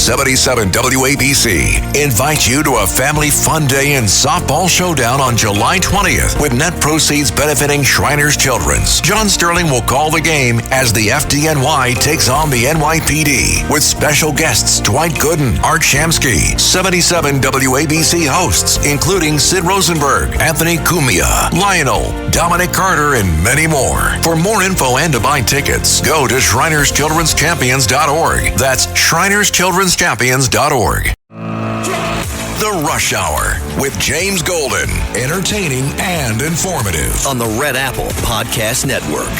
77 WABC invites you to a family fun day and softball showdown on July 20th with net proceeds benefiting Shriners Children's. John Sterling will call the game as the FDNY takes on the NYPD with special guests Dwight Gooden, Art Shamsky, 77 WABC hosts, including Sid Rosenberg, Anthony Cumia, Lionel, Dominic Carter, and many more. For more info and to buy tickets, go to ShrinersChildren'sChampions.org. That's ShrinersChildren'sChampions.org. The Rush Hour with James Golden. Entertaining and informative. On the Red Apple Podcast Network.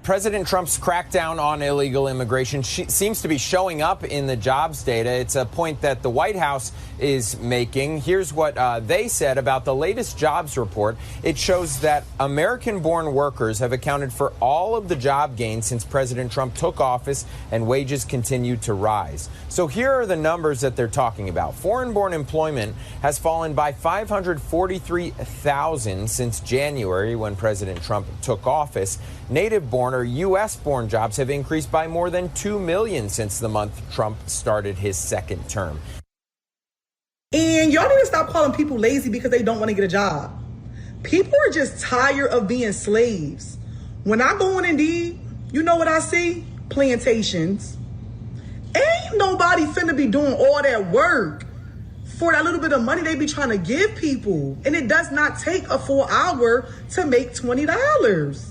President Trump's crackdown on illegal immigration seems to be showing up in the jobs data. It's a point that the White House is making. Here's what they said about the latest jobs report. It shows that American-born workers have accounted for all of the job gains since President Trump took office, and wages continue to rise. So here are the numbers that they're talking about. Foreign-born employment has fallen by 543,000 since January, when President Trump took office. Native-born or U.S.-born jobs have increased by more than 2 million since the month Trump started his second term. And y'all need to stop calling people lazy because they don't want to get a job. People are just tired of being slaves. When I go on Indeed, you know what I see? Plantations. Ain't nobody finna be doing all that work for that little bit of money they be trying to give people. And it does not take a full hour to make $20.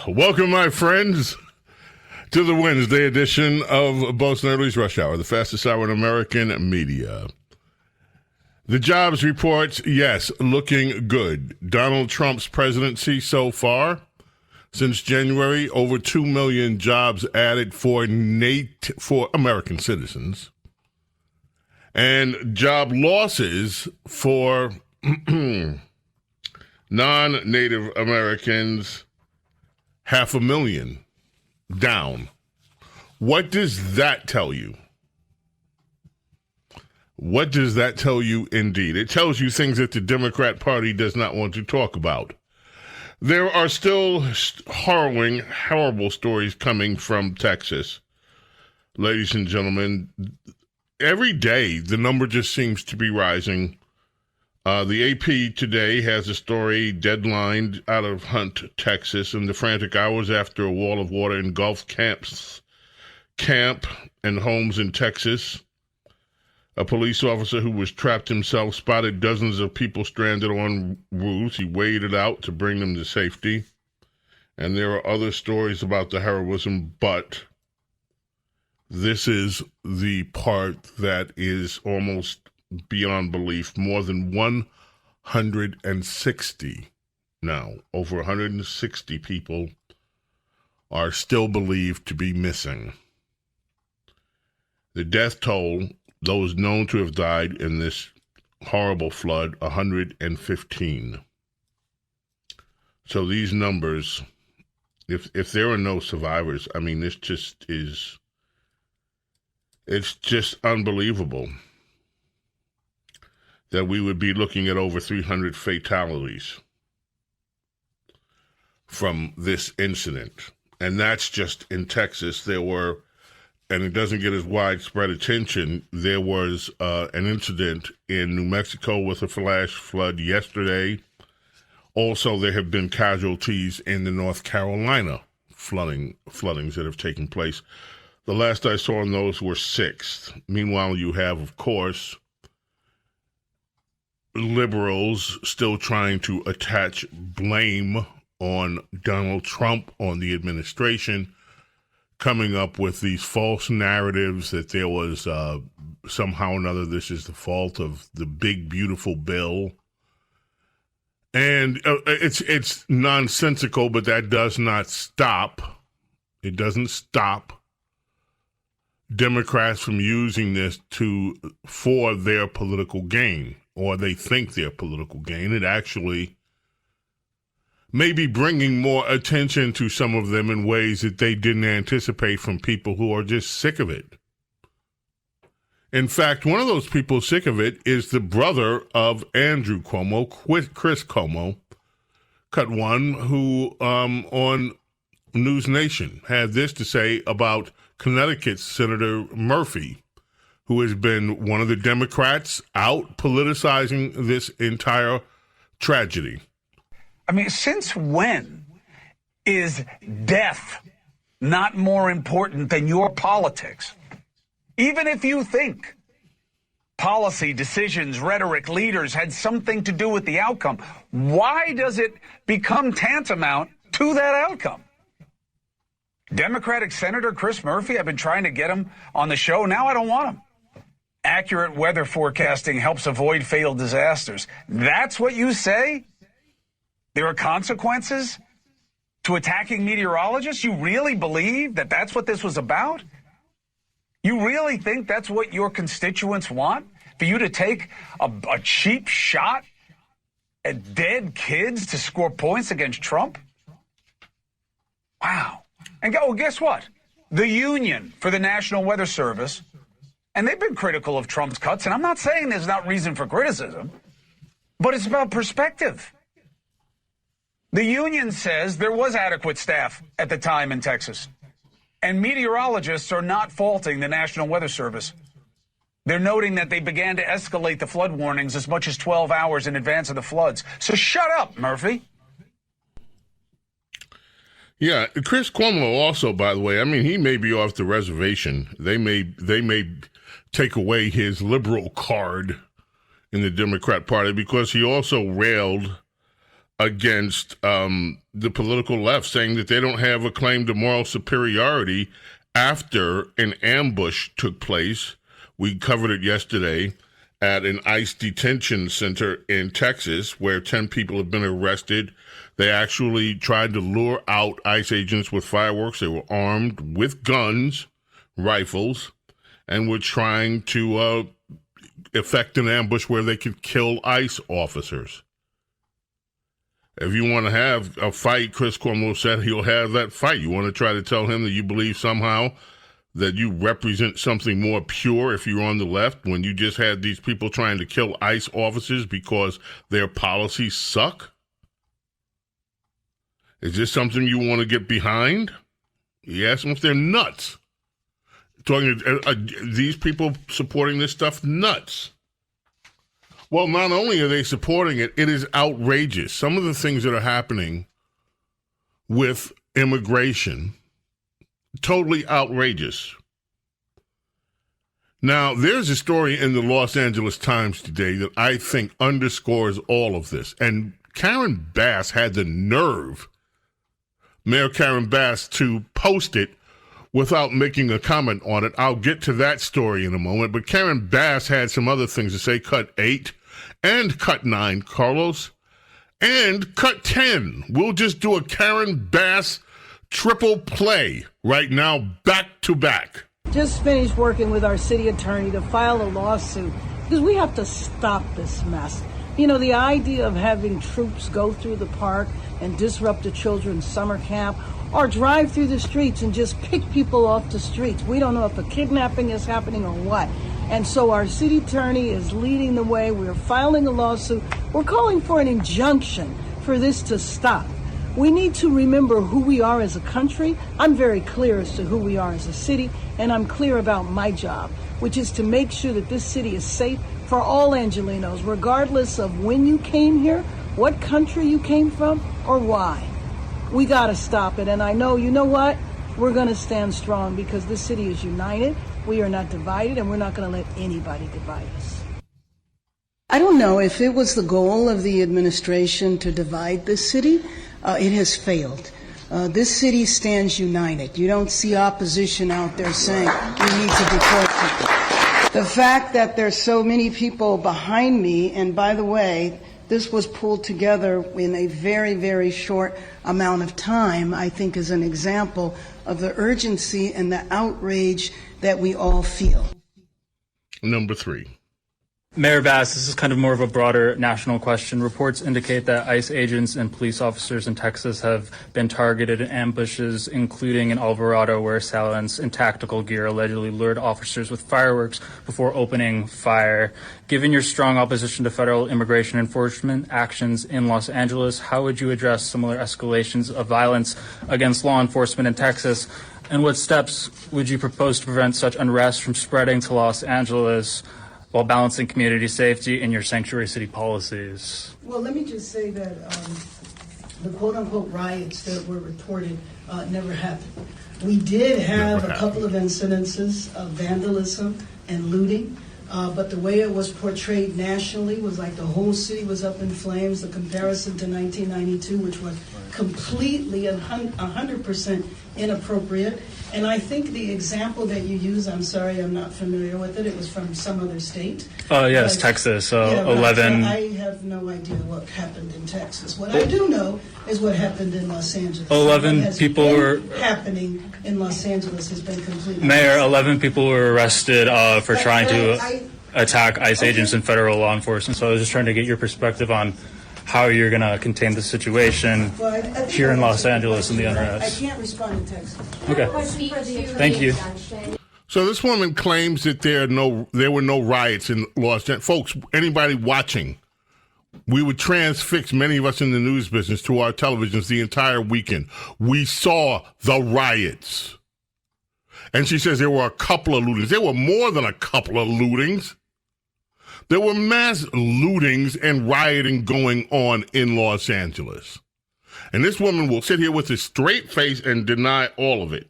Welcome, my friends, to the Wednesday edition of Bo Snerdley's Rush Hour, the fastest hour in American media. The jobs reports, yes, looking good. Donald Trump's presidency so far, since January, over 2 million jobs added for American citizens, and job losses for non-Native Americans, 500,000 down. What does that tell you? What does that tell you indeed? It tells you things that the Democrat Party does not want to talk about. There are still harrowing, horrible stories coming from Texas. Ladies and gentlemen, every day the number just seems to be rising. The AP today has a story deadlined out of Hunt, Texas, in the frantic hours after a wall of water engulfed camp and homes in Texas. A police officer who was trapped himself spotted dozens of people stranded on roofs. He waded out to bring them to safety. And there are other stories about the heroism, but this is the part that is almost beyond belief. More than 160 now, over 160 people are still believed to be missing. The death toll, those known to have died in this horrible flood, 115. So these numbers, if there are no survivors, I mean, this just is, it's just unbelievable that we would be looking at over 300 fatalities from this incident. And that's just in Texas. There were, and it doesn't get as widespread attention, there was an incident in New Mexico with a flash flood yesterday. Also, there have been casualties in the North Carolina floodings that have taken place. The last I saw on those were 6. Meanwhile, you have, of course, liberals still trying to attach blame on Donald Trump, on the administration, coming up with these false narratives that there was somehow or another this is the fault of the big, beautiful bill. And it's nonsensical, but that does not stop. It doesn't stop Democrats from using this for their political gain, or they think their political gain. It actually may be bringing more attention to some of them in ways that they didn't anticipate from people who are just sick of it. In fact, one of those people sick of it is the brother of Andrew Cuomo, Chris Cuomo, cut one, who on News Nation had this to say about Connecticut's Senator Murphy, who has been one of the Democrats out politicizing this entire tragedy. I mean, since when is death not more important than your politics? Even if you think policy, decisions, rhetoric, leaders had something to do with the outcome, why does it become tantamount to that outcome? Democratic Senator Chris Murphy, I've been trying to get him on the show. Now I don't want him. Accurate weather forecasting helps avoid fatal disasters. That's what you say? There are consequences to attacking meteorologists? You really believe that that's what this was about? You really think that's what your constituents want? For you to take a cheap shot at dead kids to score points against Trump? Wow. And guess what? The Union for the National Weather Service, and they've been critical of Trump's cuts, and I'm not saying there's not reason for criticism, but it's about perspective. The union says there was adequate staff at the time in Texas, and meteorologists are not faulting the National Weather Service. They're noting that they began to escalate the flood warnings as much as 12 hours in advance of the floods. So shut up, Murphy. Yeah, Chris Cuomo also, by the way, I mean, he may be off the reservation. They may take away his liberal card in the Democrat Party because he also railed against the political left, saying that they don't have a claim to moral superiority after an ambush took place. We covered it yesterday at an ICE detention center in Texas where 10 people have been arrested. They actually tried to lure out ICE agents with fireworks. They were armed with guns, rifles, and were trying to effect an ambush where they could kill ICE officers. If you want to have a fight, Chris Cuomo said he'll have that fight. You want to try to tell him that you believe somehow that you represent something more pure if you're on the left when you just had these people trying to kill ICE officers because their policies suck? Is this something you want to get behind? You ask them if they're nuts. These people supporting this stuff nuts. Well, not only are they supporting it, it is outrageous. Some of the things that are happening with immigration, totally outrageous. Now, there's a story in the Los Angeles Times today that I think underscores all of this. And Karen Bass had the nerve, Mayor Karen Bass, to post it without making a comment on it. I'll get to that story in a moment. But Karen Bass had some other things to say. Cut 8 and cut 9, Carlos, and cut 10. We'll just do a Karen Bass triple play right now, back to back. Just finished working with our city attorney to file a lawsuit because we have to stop this mess. You know, the idea of having troops go through the park and disrupt a children's summer camp or drive through the streets and just pick people off the streets. We don't know if a kidnapping is happening or what. And so our city attorney is leading the way. We're filing a lawsuit. We're calling for an injunction for this to stop. We need to remember who we are as a country. I'm very clear as to who we are as a city, and I'm clear about my job, which is to make sure that this city is safe for all Angelenos, regardless of when you came here, what country you came from, or why. We got to stop it, and I know, you know what? We're going to stand strong because this city is united. We are not divided, and we're not going to let anybody divide us. I don't know if it was the goal of the administration to divide this city. It has failed. This city stands united. You don't see opposition out there saying we need to deport people. The fact that there's so many people behind me, and by the way, this was pulled together in a very, very short amount of time, I think is an example of the urgency and the outrage that we all feel. Number 3. Mayor Bass, this is kind of more of a broader national question. Reports indicate that ICE agents and police officers in Texas have been targeted in ambushes, including in Alvarado, where assailants in tactical gear allegedly lured officers with fireworks before opening fire. Given your strong opposition to federal immigration enforcement actions in Los Angeles, how would you address similar escalations of violence against law enforcement in Texas? And what steps would you propose to prevent such unrest from spreading to Los Angeles, while balancing community safety in your sanctuary city policies? Well, let me just say that the quote-unquote riots that were reported never happened. We did have a couple of incidences of vandalism and looting, but the way it was portrayed nationally was like the whole city was up in flames. The comparison to 1992, which was completely 100% inappropriate. And I think the example that you use, I'm sorry, I'm not familiar with it. It was from some other state. Yes, Texas. 11. I have no idea what happened in Texas. What I do know is what happened in Los Angeles. 11 people were happening in Los Angeles has been completely. Mayor, 11 people were arrested for trying to attack ICE agents and federal law enforcement. So I was just trying to get your perspective on how you're going to contain the situation here in Los Angeles and the unrest. I can't respond in Texas. Okay. Thank you. So this woman claims that there were no riots in Los Angeles. Folks, anybody watching, we would transfix, many of us in the news business, to our televisions the entire weekend. We saw the riots. And she says there were a couple of lootings. There were more than a couple of lootings. There were mass lootings and rioting going on in Los Angeles. And this woman will sit here with a straight face and deny all of it.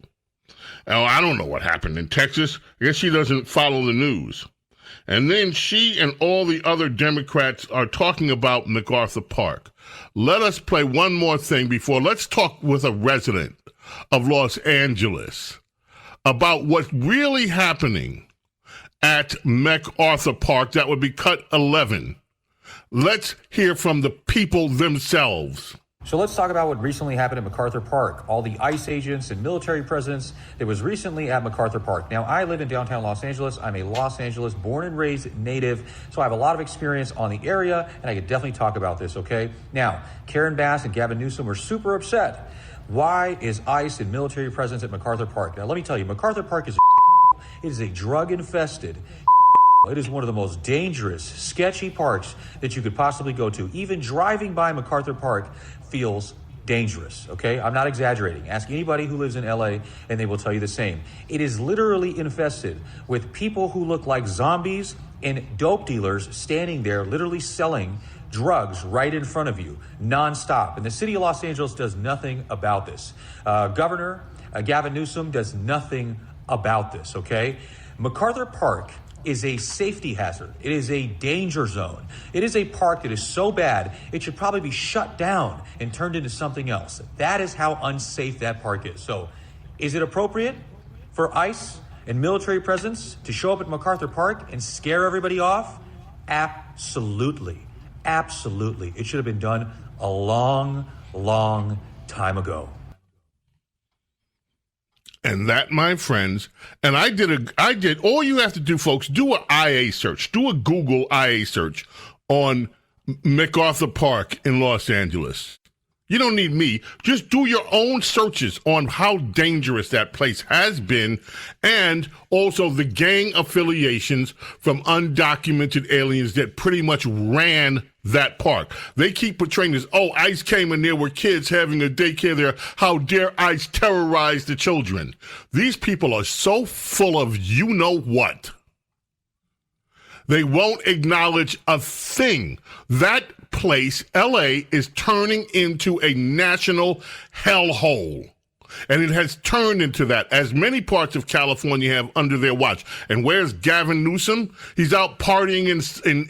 Now, I don't know what happened in Texas. I guess she doesn't follow the news. And then she and all the other Democrats are talking about MacArthur Park. Let us play one more thing before. Let's talk with a resident of Los Angeles about what's really happening at MacArthur Park. That would be cut 11. Let's hear from the people themselves. So let's talk about what recently happened at MacArthur Park. All the ICE agents and military presence that was recently at MacArthur Park. Now, I live in downtown Los Angeles. I'm a Los Angeles born and raised native, so I have a lot of experience on the area, and I could definitely talk about this, okay? Now, Karen Bass and Gavin Newsom were super upset. Why is ICE and military presence at MacArthur Park? Now, let me tell you, MacArthur Park is it is a drug-infested. It is one of the most dangerous, sketchy parks that you could possibly go to. Even driving by MacArthur Park feels dangerous, okay? I'm not exaggerating. Ask anybody who lives in LA and they will tell you the same. It is literally infested with people who look like zombies and dope dealers standing there literally selling drugs right in front of you, nonstop. And the city of Los Angeles does nothing about this. Governor Gavin Newsom does nothing about this, okay? MacArthur Park is a safety hazard. It is a danger zone. It is a park that is so bad, it should probably be shut down and turned into something else. That is how unsafe that park is. So, is it appropriate for ICE and military presence to show up at MacArthur Park and scare everybody off? Absolutely. Absolutely. It should have been done a long, long time ago. And that, my friends, and I did, all you have to do, folks, do an IA search, do a Google IA search on MacArthur Park in Los Angeles. You don't need me. Just do your own searches on how dangerous that place has been, and also the gang affiliations from undocumented aliens that pretty much ran that park. They keep portraying this, oh, ICE came and there were kids having a daycare there. How dare ICE terrorize the children? These people are so full of you-know-what. They won't acknowledge a thing. That place, LA, is turning into a national hellhole. And it has turned into that, as many parts of California have under their watch. And where's Gavin Newsom? He's out partying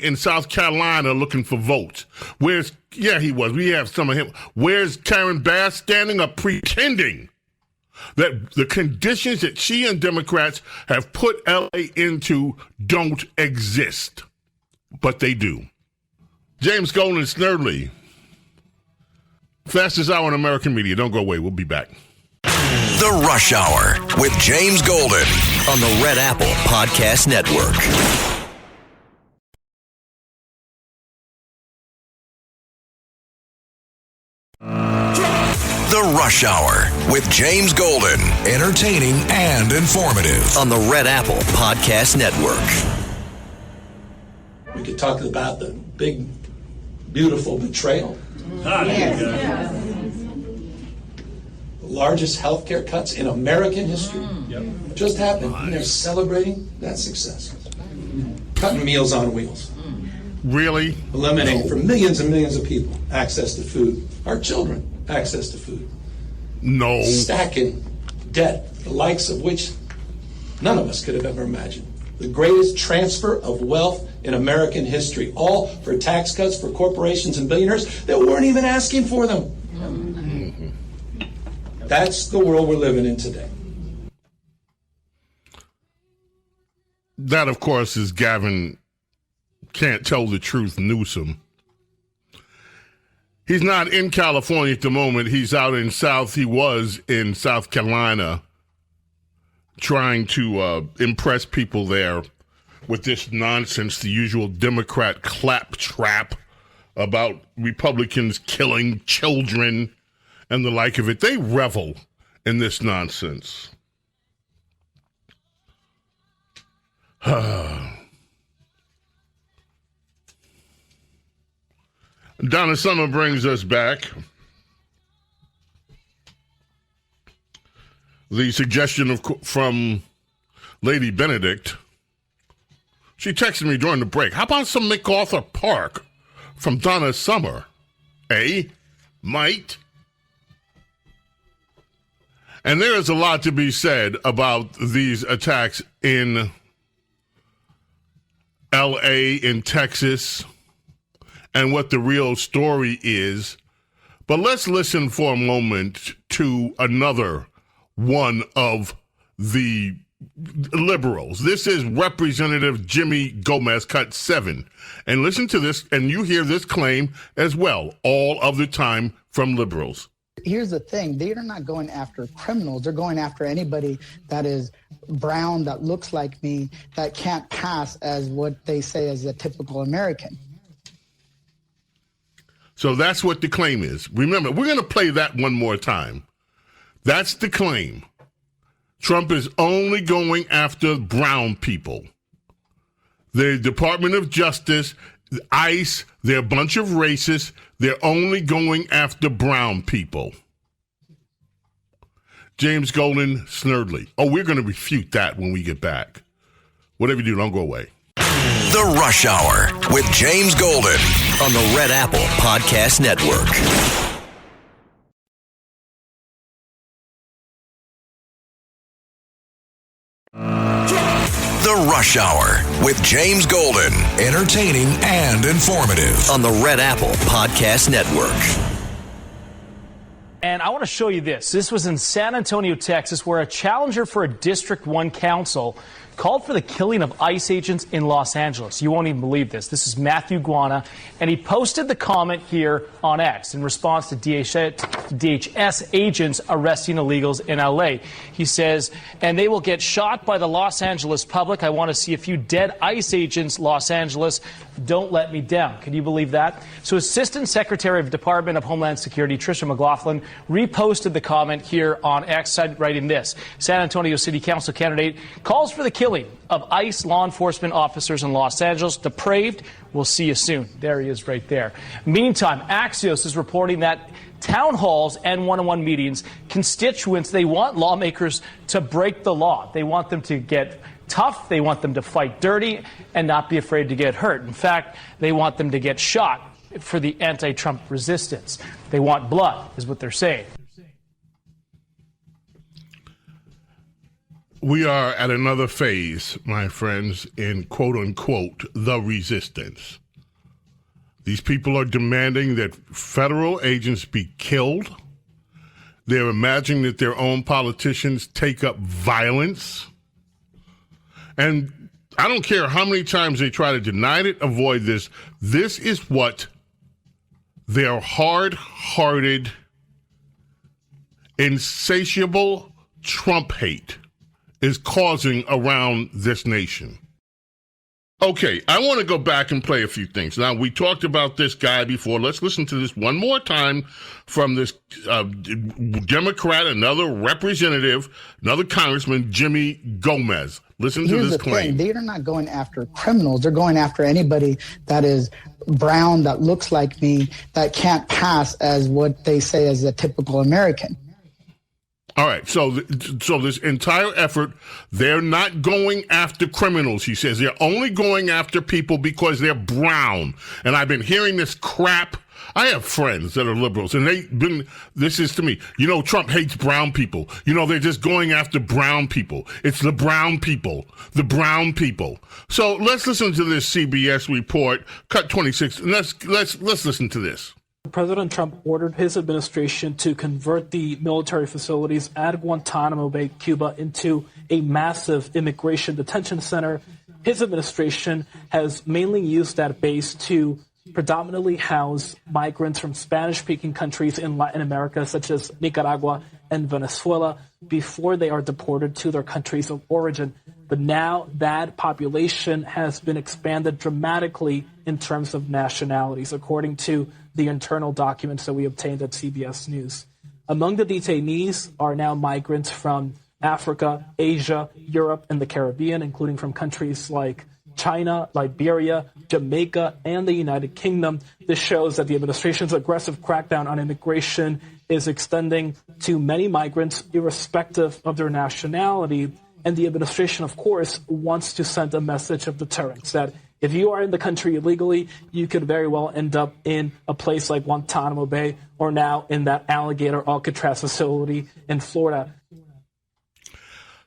in South Carolina looking for votes. He was. We have some of him. Where's Karen Bass standing up pretending that the conditions that she and Democrats have put LA into don't exist? But they do. James Golden, Snerdley. Fastest hour in American media. Don't go away. We'll be back. The Rush Hour with James Golden on the Red Apple Podcast Network. The Rush Hour with James Golden. Entertaining and informative. On the Red Apple Podcast Network. We could talk about the big, beautiful betrayal. The largest healthcare cuts in American history. Just happened. And they're celebrating that success. Cutting Meals on Wheels. Really? Eliminating for millions and millions of people access to food. Our children access to food. No. Stacking debt, the likes of which none of us could have ever imagined. The greatest transfer of wealth in American history, all for tax cuts for corporations and billionaires that weren't even asking for them. That's the world we're living in today. That, of course, is Gavin Can't Tell the Truth Newsom. He's not in California at the moment. He's out in he was in South Carolina trying to impress people there with this nonsense, the usual Democrat claptrap about Republicans killing children and the like of it. They revel in this nonsense. Donna Summer brings us back the suggestion from Lady Benedict. She texted me during the break. How about some MacArthur Park from Donna Summer? Might. And there is a lot to be said about these attacks in L.A., in Texas, and what the real story is. But let's listen for a moment to another one of the liberals. This is Representative Jimmy Gomez, cut 7. And listen to this, and you hear this claim as well, all of the time from liberals. Here's the thing. They are not going after criminals. They're going after anybody that is brown, that looks like me, that can't pass as what they say is a typical American. So that's what the claim is. Remember, we're going to play that one more time. That's the claim. Trump is only going after brown people. The Department of Justice, ICE, they're a bunch of racists. They're only going after brown people. James Golden, Snerdley. Oh, we're going to refute that when we get back. Whatever you do, don't go away. The Rush Hour with James Golden on the Red Apple Podcast Network. The Rush Hour with James Golden. Entertaining and informative. On the Red Apple Podcast Network. And I want to show you this. This was in San Antonio, Texas, where a challenger for a District 1 council called for the killing of ICE agents in Los Angeles. You won't even believe this. This is Matthew Guana, and he posted the comment here on X in response to DHS agents arresting illegals in L.A. He says, and they will get shot by the Los Angeles public. I want to see a few dead ICE agents, Los Angeles. Don't let me down. Can you believe that? So Assistant Secretary of Department of Homeland Security, Tricia McLaughlin, reposted the comment here on X, writing this. San Antonio City Council candidate calls for the killing of ICE law enforcement officers in Los Angeles. Depraved. We'll see you soon. There he is right there. Meantime, Axios is reporting that town halls and one-on-one meetings, constituents, they want lawmakers to break the law. They want them to get tough. They want them to fight dirty and not be afraid to get hurt. In fact, they want them to get shot for the anti-Trump resistance. They want blood, is what they're saying. We are at another phase, my friends, in quote-unquote the resistance. These people are demanding that federal agents be killed. They're imagining that their own politicians take up violence. And I don't care how many times they try to deny it, avoid this. This is what their hard-hearted, insatiable Trump hate is causing around this nation. Okay, I want to go back and play a few things. Now, we talked about this guy before. Let's listen to this one more time from this Democrat, another representative, another congressman, Jimmy Gomez. Listen to this claim. They're not going after criminals. They're going after anybody that is brown, that looks like me, that can't pass as what they say as a typical American. All right, so this entire effort, they're not going after criminals, he says. They're only going after people because they're brown. And I've been hearing this crap. I have friends that are liberals, and this is to me, Trump hates brown people. They're just going after brown people. It's the brown people. So let's listen to this CBS report, cut 26, and let's listen to this. President Trump ordered his administration to convert the military facilities at Guantanamo Bay, Cuba, into a massive immigration detention center. His administration has mainly used that base to predominantly house migrants from Spanish-speaking countries in Latin America, such as Nicaragua and Venezuela, before they are deported to their countries of origin. But now that population has been expanded dramatically in terms of nationalities, according to the internal documents that we obtained at CBS News. Among the detainees are now migrants from Africa, Asia, Europe, and the Caribbean, including from countries like China, Liberia, Jamaica, and the United Kingdom. This shows that the administration's aggressive crackdown on immigration is extending to many migrants, irrespective of their nationality. And the administration, of course, wants to send a message of deterrence that if you are in the country illegally, you could very well end up in a place like Guantanamo Bay or now in that alligator Alcatraz facility in Florida.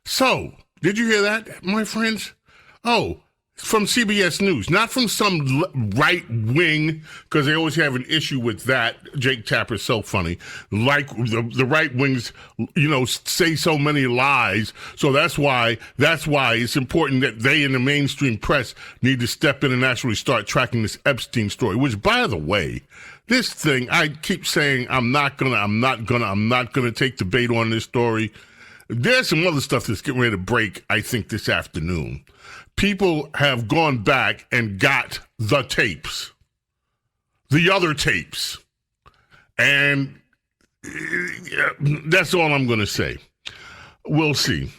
So, did you hear that, my friends? Oh, from CBS News, not from some right wing, because they always have an issue with that. Jake Tapper's so funny. Like the right wings, say so many lies. So that's why it's important that they in the mainstream press need to step in and actually start tracking this Epstein story, which, by the way, this thing, I keep saying I'm not gonna take the bait on this story. There's some other stuff that's getting ready to break, I think, this afternoon. People have gone back and got the tapes, the other tapes. And that's all I'm going to say. We'll see.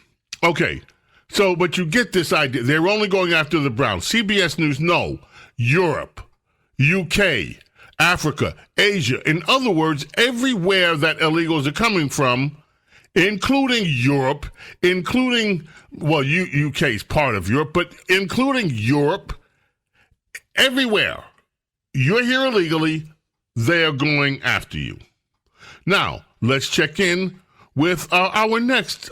Okay. So, but you get this idea. They're only going after the Browns. CBS News, no. Europe, UK, Africa, Asia. In other words, everywhere that illegals are coming from, including Europe, UK is part of Europe, but including Europe, everywhere you're here illegally, they're going after you. Now, let's check in with our next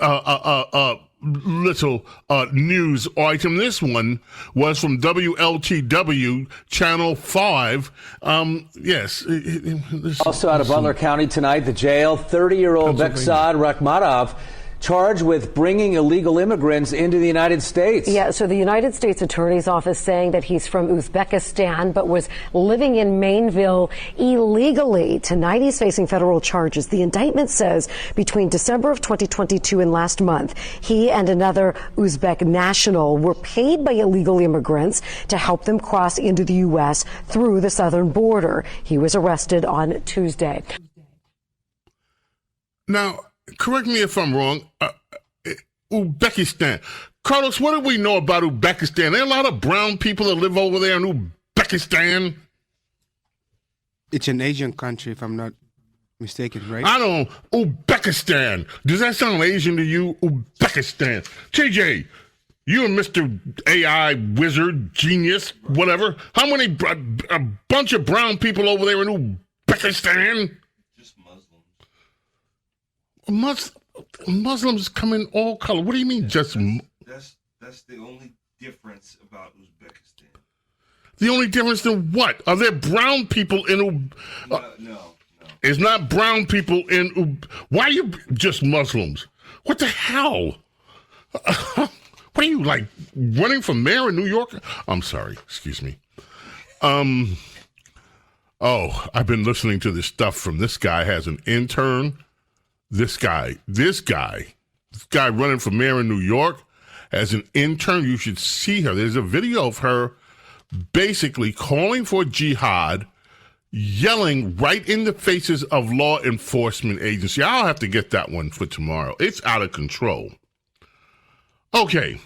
little news item. This one was from WLTW Channel 5. Yes. Also out of Butler County tonight, the jail, 30-year-old Beksad Rakhmatov charged with bringing illegal immigrants into the United States. Yeah, so the United States Attorney's Office saying that he's from Uzbekistan but was living in Maineville illegally. Tonight he's facing federal charges. The indictment says between December of 2022 and last month, he and another Uzbek national were paid by illegal immigrants to help them cross into the U.S. through the southern border. He was arrested on Tuesday. Now, correct me if I'm wrong. Uzbekistan. Carlos, what do we know about Uzbekistan? There are a lot of brown people that live over there in Uzbekistan. It's an Asian country, if I'm not mistaken, right? I don't know. Uzbekistan. Does that sound Asian to you? Uzbekistan. TJ, you and Mr. AI wizard, genius, whatever. How many, a bunch of brown people over there in Uzbekistan? Muslims come in all color. What do you mean, that's the only difference about Uzbekistan. The only difference in what? Are there brown people in No. It's not brown people in Why are you just Muslims? What the hell? What are you, like, running for mayor in New York? I'm sorry. Excuse me. I've been listening to this stuff from this guy has an intern. This guy running for mayor in New York as an intern. You should see her. There's a video of her basically calling for jihad, yelling right in the faces of law enforcement agency. I'll have to get that one for tomorrow. It's out of control. Okay.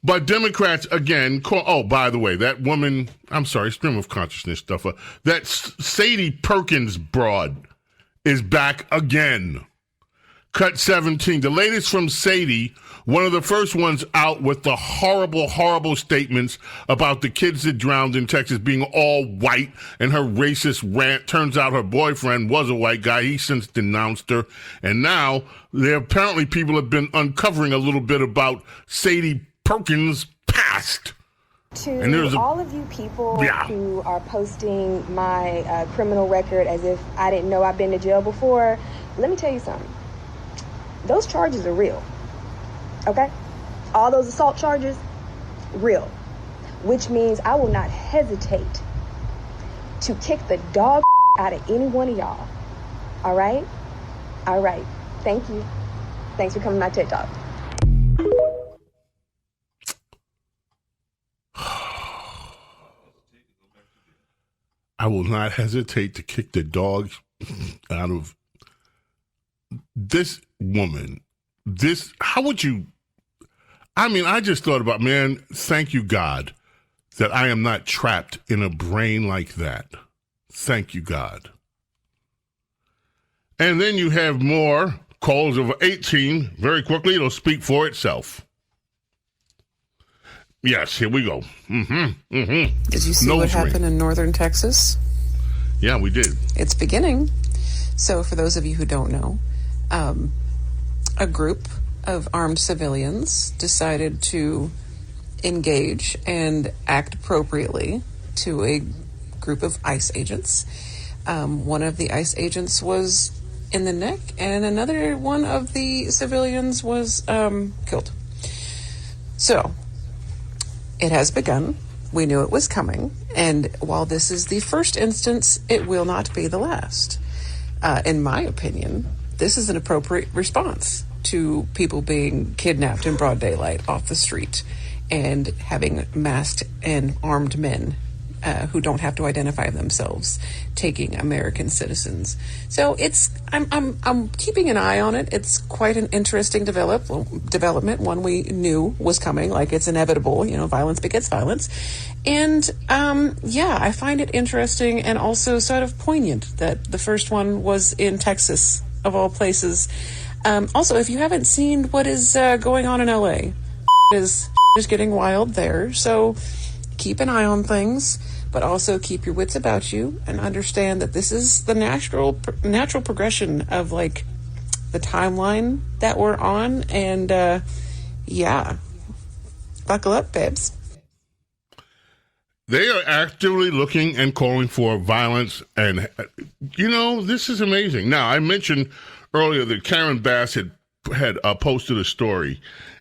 But Democrats, again, by the way, that woman, I'm sorry, stream of consciousness stuff, that Sadie Perkins broad is back again. Cut 17. The latest from Sadie, one of the first ones out with the horrible, horrible statements about the kids that drowned in Texas being all white and her racist rant. Turns out her boyfriend was a white guy. He since denounced her. And now apparently people have been uncovering a little bit about Sadie Perkins' past. To all of you people who are posting my criminal record as if I didn't know I've been to jail before, let me tell you something. Those charges are real, okay? All those assault charges, real. Which means I will not hesitate to kick the dog out of any one of y'all, all right? All right, thank you. Thanks for coming to my TED Talk. I will not hesitate to kick the dog out of this woman. How would you, I just thought about, man, thank you, God, that I am not trapped in a brain like that. Thank you, God. And then you have more calls of 18. Very quickly, it'll speak for itself. Yes, here we go. Did you see what happened in northern Texas? Yeah, we did. It's beginning. So for those of you who don't know, a group of armed civilians decided to engage and act appropriately to a group of ICE agents. One of the ICE agents was in the neck, and another one of the civilians was killed. So it has begun. We knew it was coming. And while this is the first instance, it will not be the last. In my opinion, this is an appropriate response to people being kidnapped in broad daylight off the street and having masked and armed men who don't have to identify themselves taking American citizens. So I'm keeping an eye on it. It's quite an interesting development, one we knew was coming, like it's inevitable, violence begets violence. And I find it interesting and also sort of poignant that the first one was in Texas, of all places. Also, if you haven't seen what is going on in LA, is getting wild there. So keep an eye on things, but also keep your wits about you and understand that this is the natural progression of like the timeline that we're on. And buckle up, babes. They are actively looking and calling for violence. And, this is amazing. Now, I mentioned earlier that Karen Bass had posted a story,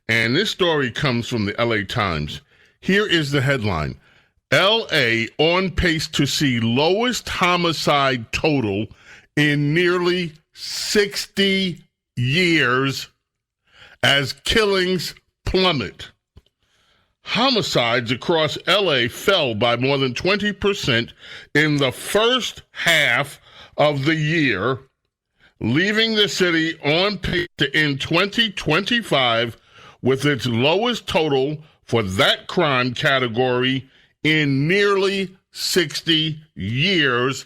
and this story comes from the LA Times. Here is the headline. LA on pace to see lowest homicide total in nearly 60 years as killings plummet. Homicides across LA fell by more than 20% in the first half of the year, leaving the city on pace to end 2025 with its lowest total for that crime category in nearly 60 years,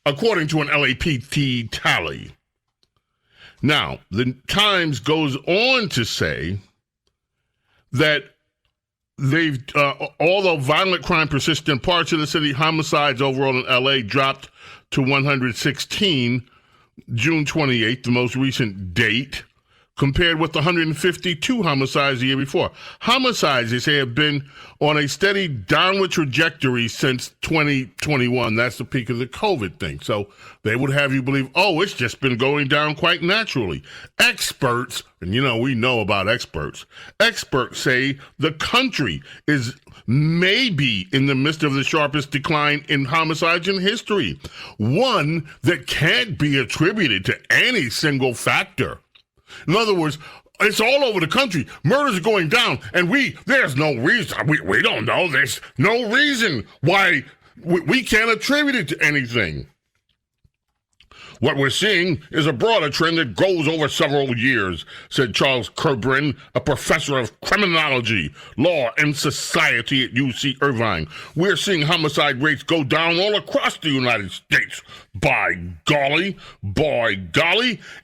according to an LAPD tally. Now, the Times goes on to say that although violent crime persists in parts of the city, homicides overall in LA dropped to 116 June 28th, the most recent date, compared with 152 homicides the year before. Homicides, they say, have been on a steady downward trajectory since 2021. That's the peak of the COVID thing. So they would have you believe, it's just been going down quite naturally. Experts, and we know about experts. Experts say the country is maybe in the midst of the sharpest decline in homicides in history. One that can't be attributed to any single factor. In other words, It's all over the country. Murders are going down, and there's no reason. We don't know. There's no reason why we can't attribute it to anything. What we're seeing is a broader trend that goes over several years, said Charles Kerbrin, a professor of criminology, law, and society at UC Irvine. We're seeing homicide rates go down all across the United States. By golly.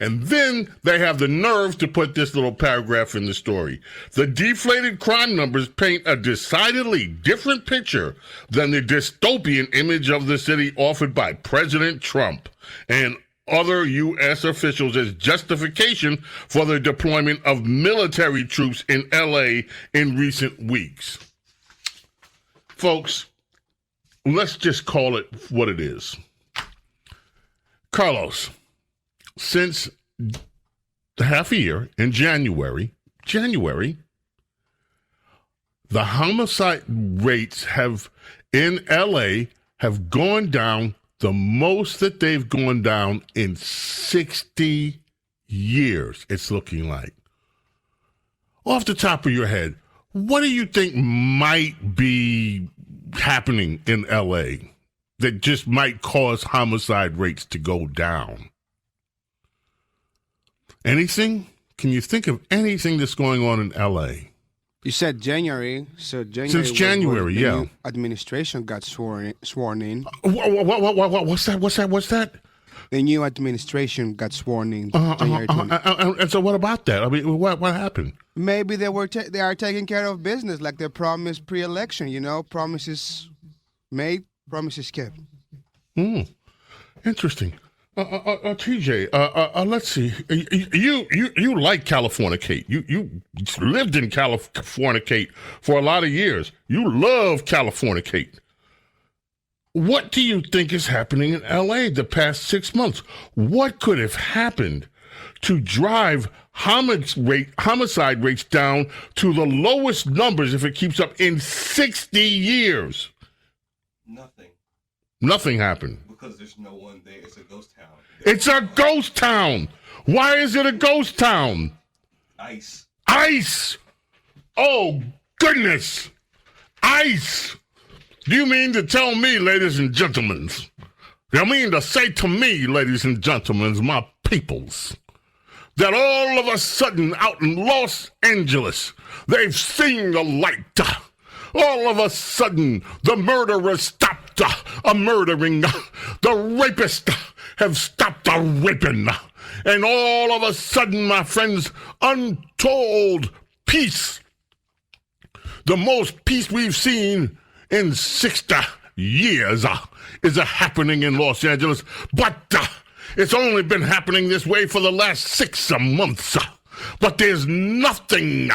And then they have the nerve to put this little paragraph in the story. The deflated crime numbers paint a decidedly different picture than the dystopian image of the city offered by President Trump and other U.S. officials as justification for the deployment of military troops in L.A. in recent weeks. Folks, let's just call it what it is. Carlos, since half a year in January, the homicide rates in L.A. have gone down the most that they've gone down in 60 years, it's looking like. Off the top of your head, what do you think might be happening in L.A. that just might cause homicide rates to go down? Anything? Can you think of anything that's going on in L.A.? You said January, so January. Since January, the yeah. New administration got sworn in. What's that? The new administration got sworn in January 20th. And so what about that? I mean, what happened? Maybe they are taking care of business like they promised pre-election, promises made, promises kept. Interesting. TJ, let's see. You like Californicate. You lived in Californicate for a lot of years. You love Californicate. What do you think is happening in L.A. the past 6 months? What could have happened to drive homicide rates down to the lowest numbers if it keeps up in 60 years? Nothing happened. Because there's no one there. It's a ghost town. It's a ghost town. Why is it a ghost town? Ice. Oh, goodness. Ice. Do you mean to tell me, ladies and gentlemen, you mean to say to me, ladies and gentlemen, my peoples, that all of a sudden out in Los Angeles, they've seen the light. All of a sudden, the murderer stopped a murdering. The rapist have stopped a raping. And all of a sudden, my friends, untold peace, the most peace we've seen in 60 years, is happening in Los Angeles. But it's only been happening this way for the last 6 months. But there's nothing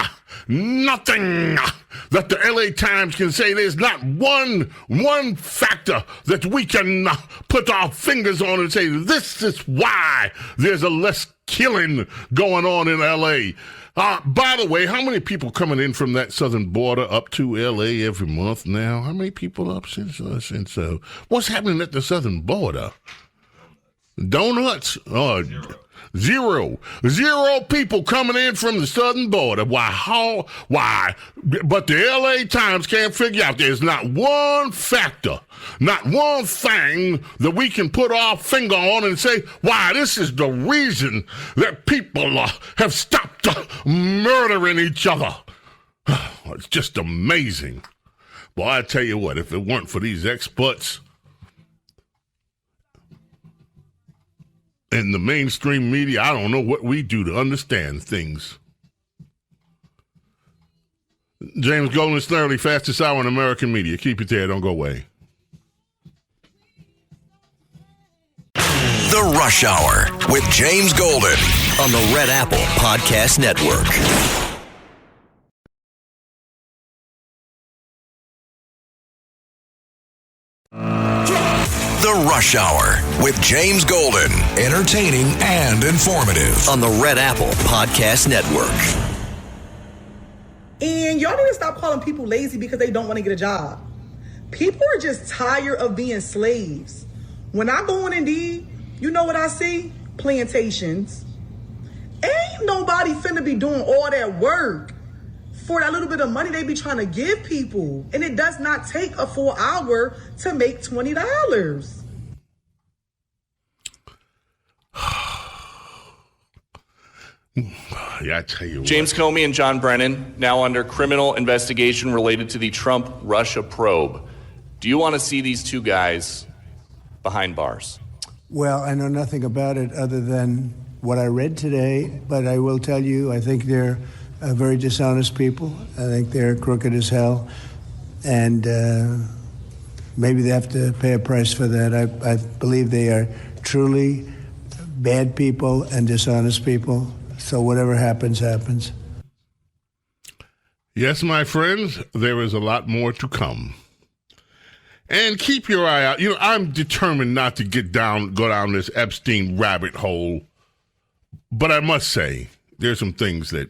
that the LA Times can say. There's not one factor that we can put our fingers on and say, this is why there's a less killing going on in LA. By the way, how many people coming in from that southern border up to LA every month now? How many people up since what's happening at the southern border? Donuts? Zero people coming in from the southern border. Why? But the LA Times can't figure out there's not one factor, not one thing that we can put our finger on and say, why, this is the reason that people have stopped murdering each other. It's just amazing. Well, I tell you what, if it weren't for these experts in the mainstream media, I don't know what we do to understand things. James Golden, Snerdley, fastest hour in American media. Keep it there. Don't go away. The Rush Hour with James Golden on the Red Apple Podcast Network. The Rush Hour with James Golden. Entertaining and informative. On the Red Apple Podcast Network. And y'all need to stop calling people lazy because they don't want to get a job. People are just tired of being slaves. When I go on Indeed, you know what I see? Plantations. Ain't nobody finna be doing all that work for that little bit of money they be trying to give people. And it does not take a full hour to make $20. Yeah, I tell you James Comey and John Brennan now under criminal investigation related to the Trump-Russia probe. Do you want to see these two guys behind bars? Well, I know nothing about it other than what I read today, but I will tell you, I think they're very dishonest people. I think they're crooked as hell, and maybe they have to pay a price for that. I believe they are truly bad people and dishonest people. So whatever happens, happens. Yes, my friends, there is a lot more to come. And keep your eye out. You know, I'm determined not to go down this Epstein rabbit hole. But I must say, there's some things that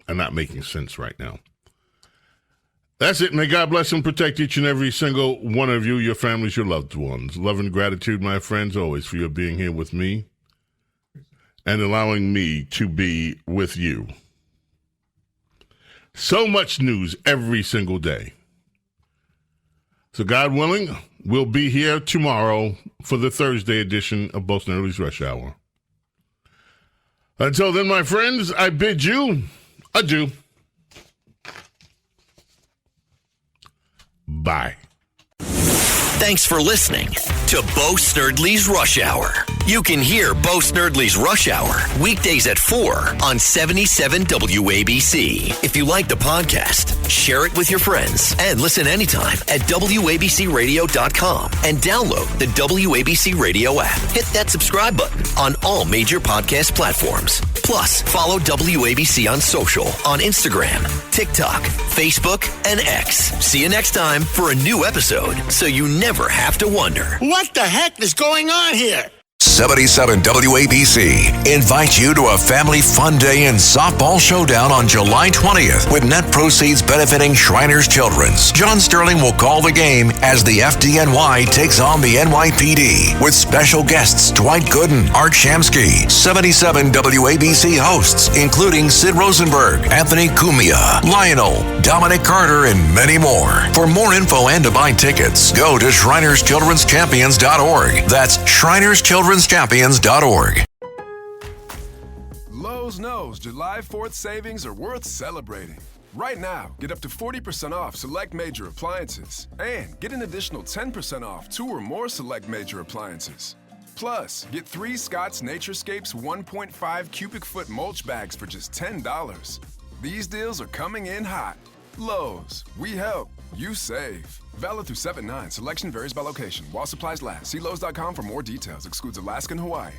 are not making sense right now. That's it. May God bless and protect each and every single one of you, your families, your loved ones. Love and gratitude, my friends, always for your being here with me and allowing me to be with you. So much news every single day. So God willing, we'll be here tomorrow for the Thursday edition of Bo Snerdley's Rush Hour. Until then, my friends, I bid you adieu. Bye. Thanks for listening to Bo Snerdley's Rush Hour. You can hear Bo Snerdley's Rush Hour weekdays at 4 on 77 WABC. If you like the podcast, share it with your friends and listen anytime at WABCRadio.com and download the WABC Radio app. Hit that subscribe button on all major podcast platforms. Plus, follow WABC on social on Instagram, TikTok, Facebook, and X. See you next time for a new episode so you never have to wonder. What the heck is going on here? 77 WABC invites you to a family fun day and softball showdown on July 20th with net proceeds benefiting Shriners Children's. John Sterling will call the game as the FDNY takes on the NYPD with special guests Dwight Gooden, Art Shamsky, 77 WABC hosts including Sid Rosenberg, Anthony Cumia, Lionel, Dominic Carter, and many more. For more info and to buy tickets, go to ShrinersChildren'sChampions.org. That's ShrinersChildren'sChampions.org. Lowe's knows July 4th savings are worth celebrating. Right now, get up to 40% off select major appliances and get an additional 10% off 2 or more select major appliances. Plus, get 3 Scott's Naturescapes 1.5 cubic foot mulch bags for just $10. These deals are coming in hot. Lowe's, we help, you save. Valid through 7/9. Selection varies by location. While supplies last. See Lowe's.com for more details. Excludes Alaska and Hawaii.